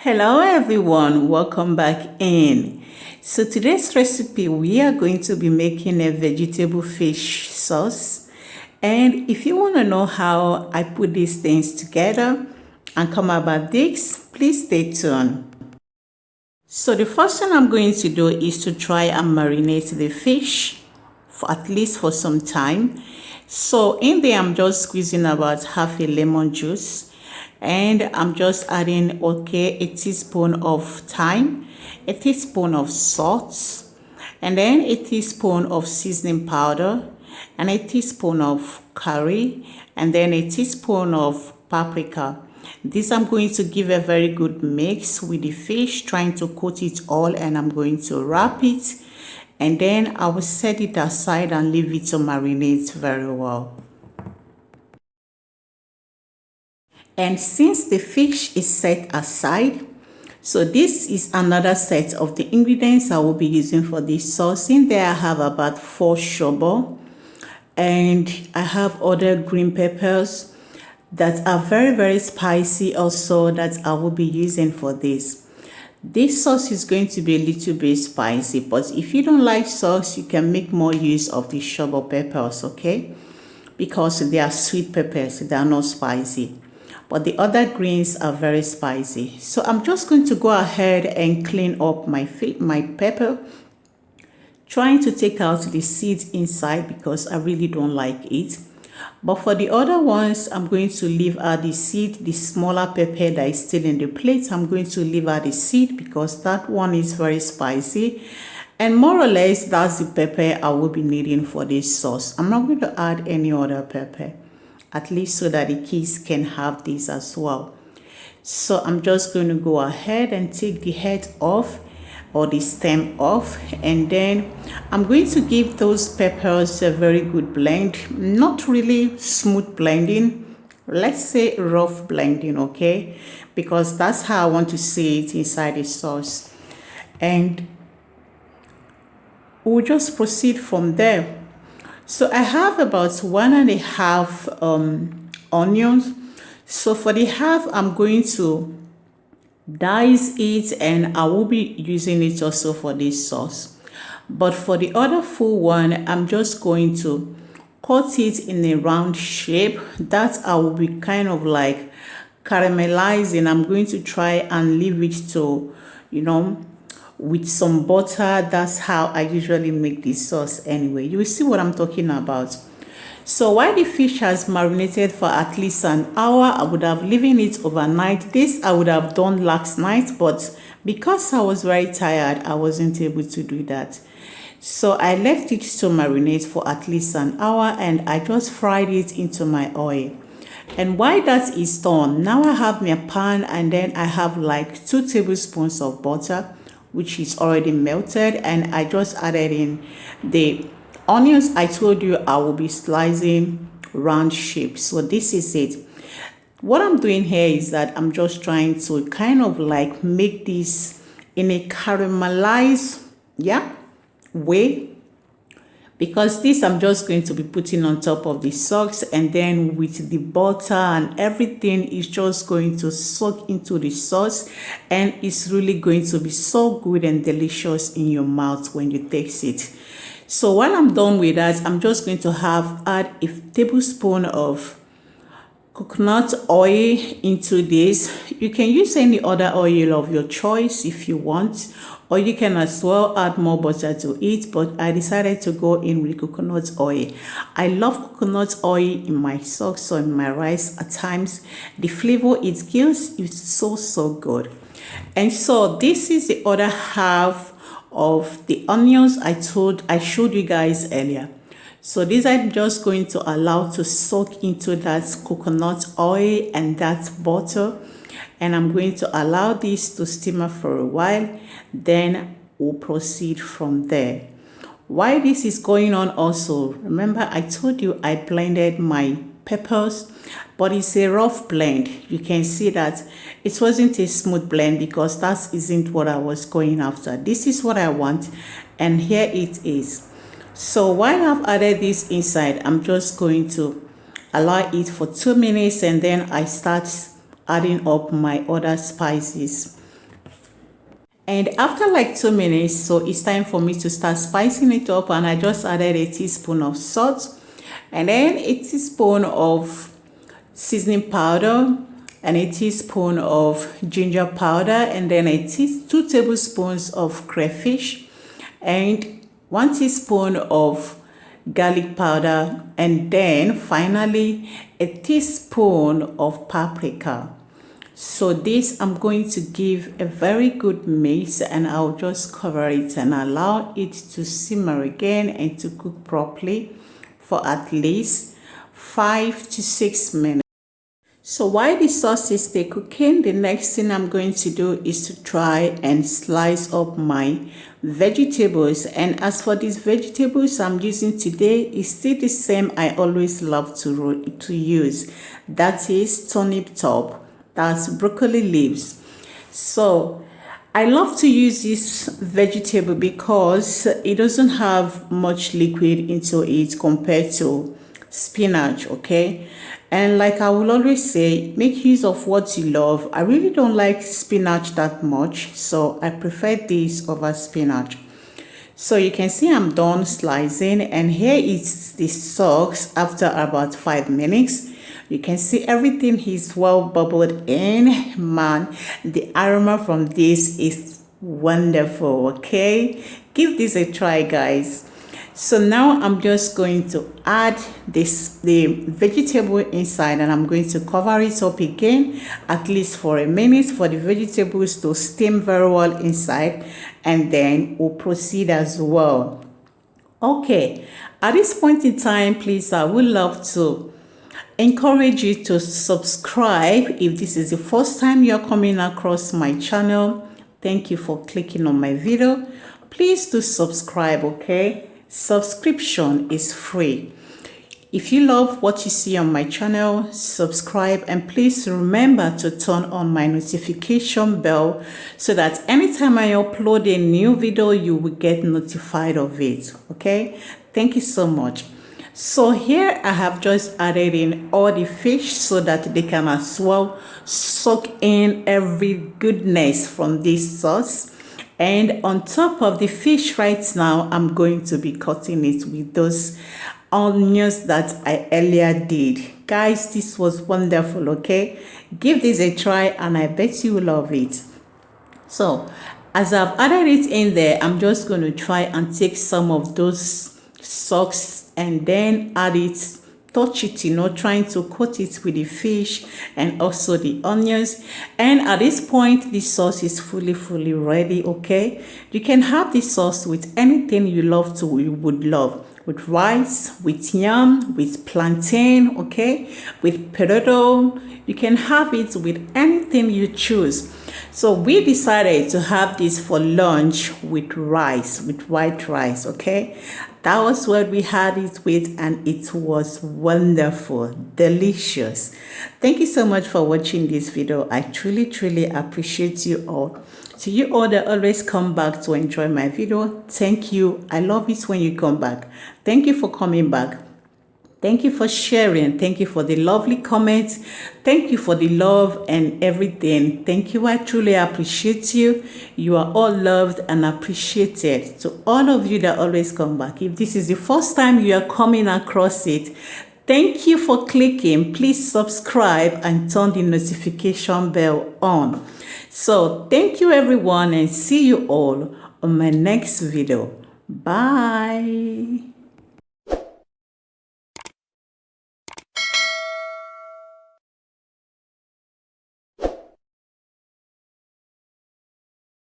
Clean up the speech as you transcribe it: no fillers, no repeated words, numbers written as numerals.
Hello everyone, welcome back in. So today's recipe we are going to be making a vegetable fish sauce, and if you want to know how I put these things together and come about this, please stay tuned. So the first thing I'm going to do is to try and marinate the fish for at least for some time. So in there I'm just squeezing about half a lemon juice, and I'm just adding a teaspoon of thyme, a teaspoon of salt, and then a teaspoon of seasoning powder, and a teaspoon of curry, and then a teaspoon of paprika. This I'm going to give a very good mix with the fish, trying to coat it all, and I'm going to wrap it, and then I will set it aside and leave it to marinate very well. And since the fish is set aside, so this is another set of the ingredients I will be using for this sauce. In there I have about 4 shobo, and I have other green peppers that are very spicy also that I will be using for this. This sauce is going to be a little bit spicy, but if you don't like sauce, you can make more use of the shobo peppers, okay? Because they are sweet peppers, they are not spicy. But the other greens are very spicy. So I'm just going to go ahead and clean up my pepper, trying to take out the seeds inside because I really don't like it. But for the other ones, I'm going to leave out the seed. The smaller pepper that is still in the plate, I'm going to leave out the seed because that one is very spicy. And more or less, that's the pepper I will be needing for this sauce. I'm not going to add any other pepper, at least so that the kids can have this as well. So I'm just going to go ahead and take the head off or the stem off, and then I'm going to give those peppers a very good blend. Not really smooth blending, let's say rough blending, okay? Because that's how I want to see it inside the sauce. And we'll just proceed from there. So I have about 1.5 onions. So for the half, I'm going to dice it, and I will be using it also for this sauce. But for the other full one, I'm just going to cut it in a round shape that I will be kind of like caramelizing. I'm going to try and leave it to, with some butter. That's how I usually make this sauce anyway. You will see what I'm talking about. So while the fish has marinated for at least an hour, I would have leaving it overnight. This I would have done last night, but because I was very tired, I wasn't able to do that. So I left it to marinate for at least an hour, and I just fried it into my oil. And while that is done, now I have my pan, and then I have like 2 tablespoons of butter, which is already melted, and I just added in the onions. I told you I will be slicing round shapes. So this is it. What I'm doing here is that I'm just trying to kind of like make this in a caramelized way, because this I'm just going to be putting on top of the sauce, and then with the butter and everything is just going to soak into the sauce, and it's really going to be so good and delicious in your mouth when you taste it. So while I'm done with that, I'm just going to add a tablespoon of coconut oil into this. You can use any other oil of your choice if you want, or you can as well add more butter to it, but I decided to go in with coconut oil. I love coconut oil in my sauce or in my rice at times. The flavor it gives is so good. And so this is the other half of the onions I showed you guys earlier. So this I'm just going to allow to soak into that coconut oil and that butter, and I'm going to allow this to simmer for a while. Then we'll proceed from there. While this is going on also, remember I told you I blended my peppers, but it's a rough blend. You can see that it wasn't a smooth blend because that isn't what I was going after. This is what I want, and here it is. So while I've added this inside, I'm just going to allow it for 2 minutes, and then I start adding up my other spices. And after like 2 minutes, so it's time for me to start spicing it up, and I just added a teaspoon of salt and then a teaspoon of seasoning powder and a teaspoon of ginger powder, and then 2 tablespoons of crayfish and 1 teaspoon of garlic powder, and then finally a teaspoon of paprika. So this I'm going to give a very good mix, and I'll just cover it and allow it to simmer again and to cook properly for at least 5 to 6 minutes. So while the sauce is still cooking, the next thing I'm going to do is to try and slice up my vegetables. And as for these vegetables I'm using today, is still the same I always love to use. That is turnip top. That's broccoli leaves. So I love to use this vegetable because it doesn't have much liquid into it compared to spinach, okay? And like I will always say, make use of what you love. I really don't like spinach that much, so I prefer this over spinach. So you can see I'm done slicing, and here is the sauce after about 5 minutes. You can see everything is well bubbled in. Man, the aroma from this is wonderful, okay? Give this a try, guys. So now I'm just going to add the vegetable inside, and I'm going to cover it up again at least for a minute for the vegetables to steam very well inside, and then we'll proceed as well. Okay, at this point in time, please, I would love to encourage you to subscribe if this is the first time you're coming across my channel. Thank you for clicking on my video. Please do subscribe, okay? Subscription is free. If you love what you see on my channel, subscribe, and please remember to turn on my notification bell so that anytime I upload a new video, you will get notified of it, okay? Thank you so much. So here I have just added in all the fish so that they can as well soak in every goodness from this sauce. And on top of the fish right now, I'm going to be cutting it with those onions that I earlier did. Guys, this was wonderful, okay? Give this a try and I bet you will love it. So as I've added it in there, I'm just going to try and take some of those sauce and then add it, touch it, trying to coat it with the fish and also the onions. And at this point, the sauce is fully ready, okay? You can have this sauce with anything you would love. With rice, with yam, with plantain, okay? With potato. You can have it with anything you choose. So we decided to have this for lunch with rice, with white rice, okay? That was what we had it with, and it was wonderful, delicious. Thank you so much for watching this video. I truly appreciate you all. To you all that always come back to enjoy my video, thank you. I love it when you come back. Thank you for coming back. Thank you for sharing. Thank you for the lovely comments. Thank you for the love and everything. Thank you. I truly appreciate you. You are all loved and appreciated. To all of you that always come back, if this is the first time you are coming across it, thank you for clicking. Please subscribe and turn the notification bell on. So thank you everyone, and see you all on my next video. Bye.